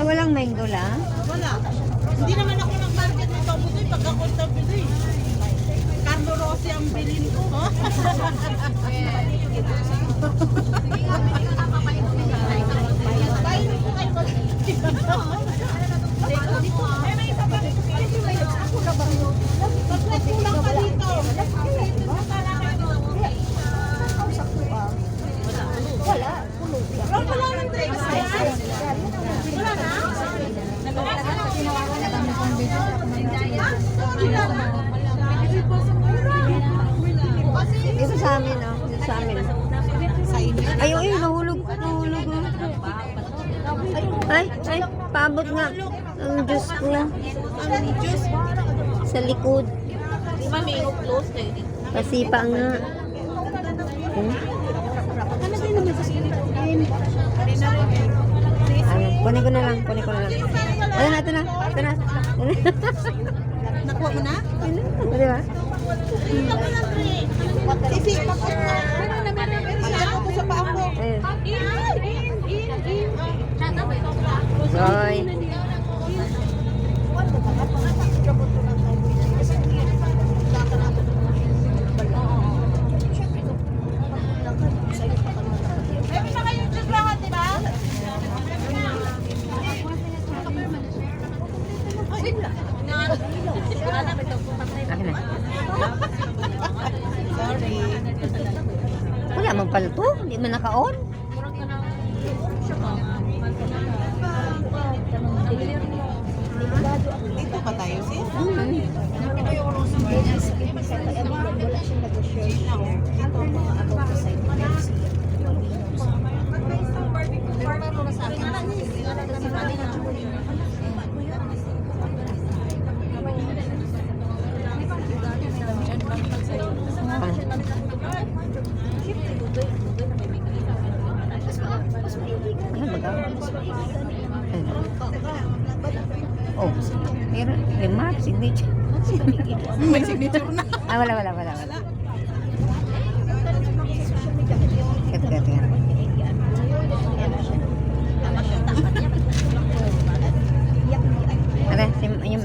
Walang mango lang? Wala. Hindi naman ako nag-market nito. Butoy, pagka-costa Butoy. Carlo Rossi ang bilin ko. Kulang pa dito. Wala. Wala ng tricks. Wala na? Ito sa amin, no? Ito sa amin. Ayun, nahulog. Nahulog. Ay, paabot nga. Ang juice ko. Ang juice. Sa likod. Di ba may close eh? Pasipa nga. Ano din naman sa silid? Ano, kunin ko na lang. Ano na, ito na. Nakuha mo na? O, diba? Isipat ko na. Pagkakot ko sa paa ko. Ayun. Roy. Wala man pala to. Hindi man naka-on. Dito ba tayo, sis? Ano ba ka? Oh, meron. Remark, signature. May signature na. Ah, wala. Kat. Ada, yung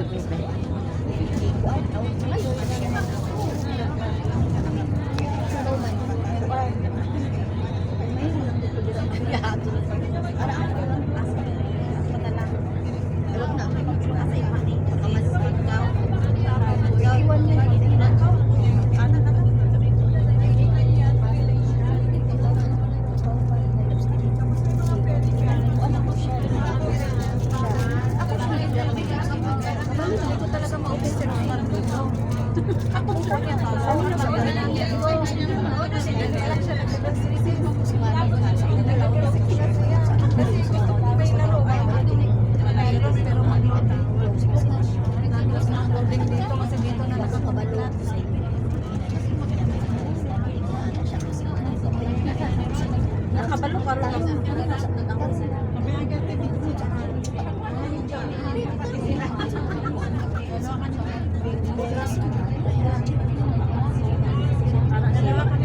Nakabalo ka rin.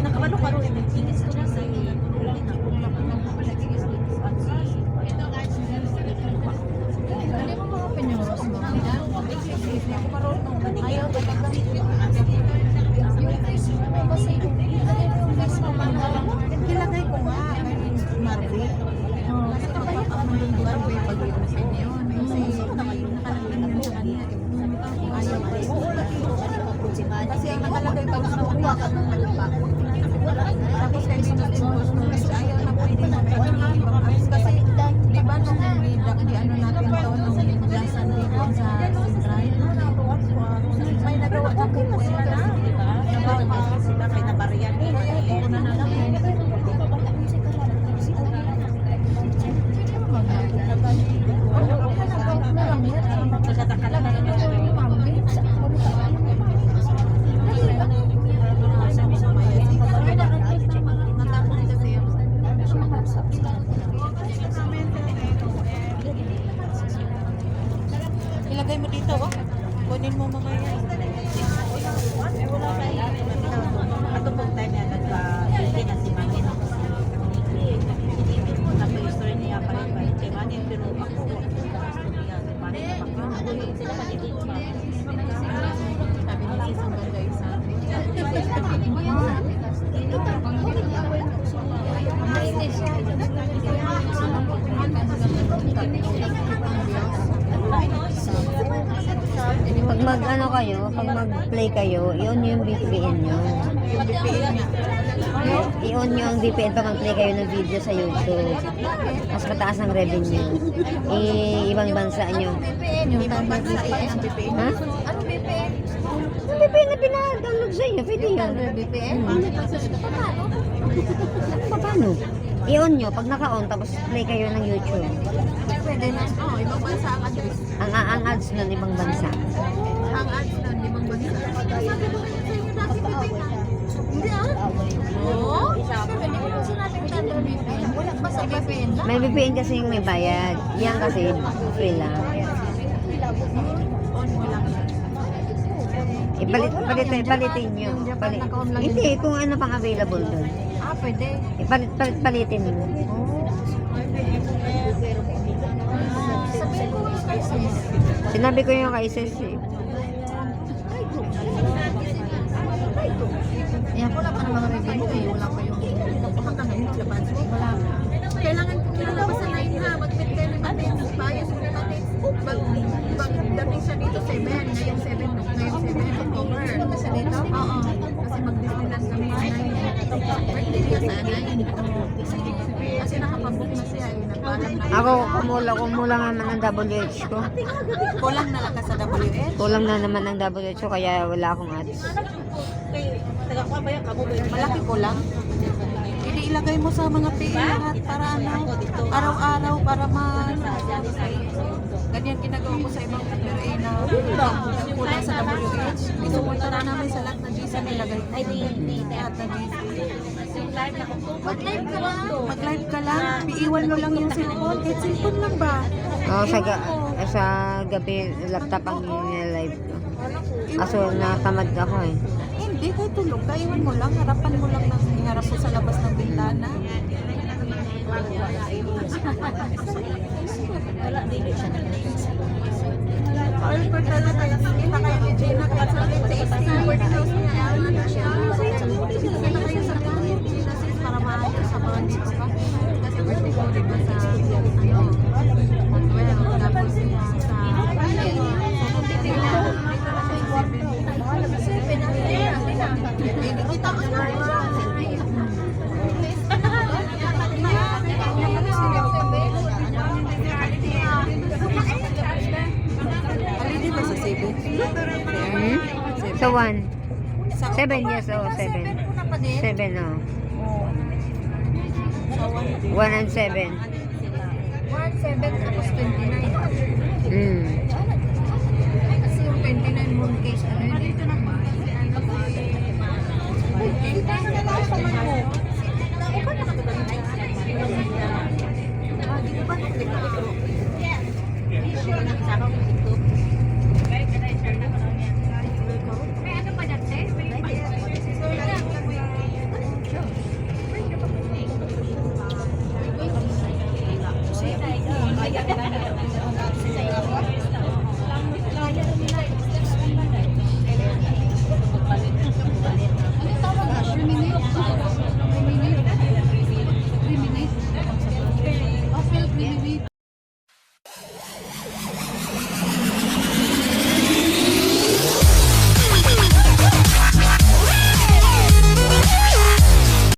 Nakabalo ka rin. Ilagay ko nga kay Marvin. Kasi kapag ako nung Marvin, pag-iwan sa inyo yun. Kasi nakalagay yun sa kanya. Ayaw ko. Kasi ang nakalagay pag nakuha ka ng malapa. Tapos kay Binot kasi ayaw na pwede na kasi di ba nung di ano natin to nung last Sunday doon sa Central may nagawa na po sila na nagawa sila kay Nabarian una na lang ilagay mo dito, oh. Kunin mo mamaya. Wala tayo. Ato pong time yan, nagpa-hindi na si Mami. Nagpa-history niya pa rin. Kay Mami, pero ako, Mami, sila matitid pa. Sabi ni Sis, ang ganda isa. pag mag-ano kayo, pag mag-play kayo, i-on nyo yung VPN nyo. I-on nyo ang VPN pag mag-play kayo ng video sa YouTube. Mas mataas ang revenue. Ibang bansa nyo. Ibang bansa yan. Ha? Ano VPN? Yung VPN na pina-download sa inyo, pwede yun. VPN? Paano? I-on nyo, pag naka-on, tapos play kayo ng YouTube. Pwede na. Oo, ibang bansa ang address. Ang ads nun, ibang bansa. Ang ads nun, ibang bansa. Sabi ko kayo sa inyo dati VPN. Hindi ah. Oo? Hindi ko kasi natin tanda VPN. Wala ba sa VPN lang? May VPN kasi yung may bayad. Yan kasi, free lang. On mo lang. Palitin nyo. Hindi, kung ano pang available doon. Ah, pwede. Palitin mo. Sabihin ko kay sis. Sinabi ko yung kay Sis eh. Yan, wala pa namang revenue eh. Wala pa yung pumunta ngayon sa labas. Wala. Kailangan kong nilalabas sa 9 ha. Mag-meet kayo ni Matin. Bayas mo natin. Pagdating siya dito 7. Ngayong 7. Ngayong 7 October. Kasi dito? Oo. Kasi mag-Disneyland kami sa 9. Birthday niya sana yun. Kasi nakapabook na siya eh. Nagpaalam na. Ako, kumulang naman ang WH ko. Kulang na lang ka sa WH. Kulang na naman ang WH ko, kaya wala akong ads. Malaki kulang. Hindi ilagay mo sa mga PA lahat para ano, araw-araw para ganyan ginagawa ko sa ibang PRA na kulang sa WH. Isupunta na namin sa lahat na GC nilagay. Lahat na GC. Mag-live ka lang. Mag-live ka lang, iiwan mo lang yung cellphone. Kahit cellphone lang ba? Oo, sa gabi, laptop ang live ko. Kaso natamad ako eh. Hindi, kahit tulog ka, iwan mo lang. Harapan mo lang ng harap mo sa labas ng bintana. Ay, pagkala tayo, kita kayo ni Gina, kahit sa taste ng boardhouse niya, ano siya. Kita kayo sa Gina, sis, para maayos sa mga dito ka. Kasi birthday ko, di ba, sa, ano, well, tapos niya sa, so, dito na sa 7. Kita ko na. Already ba sa 7? Hmm? So 1. 7 years old, 7. 7, oh. 1 and 7. 1, 7, tapos 29. Hmm. Kasi yung 29 moon case, ano yun? Dito na ba?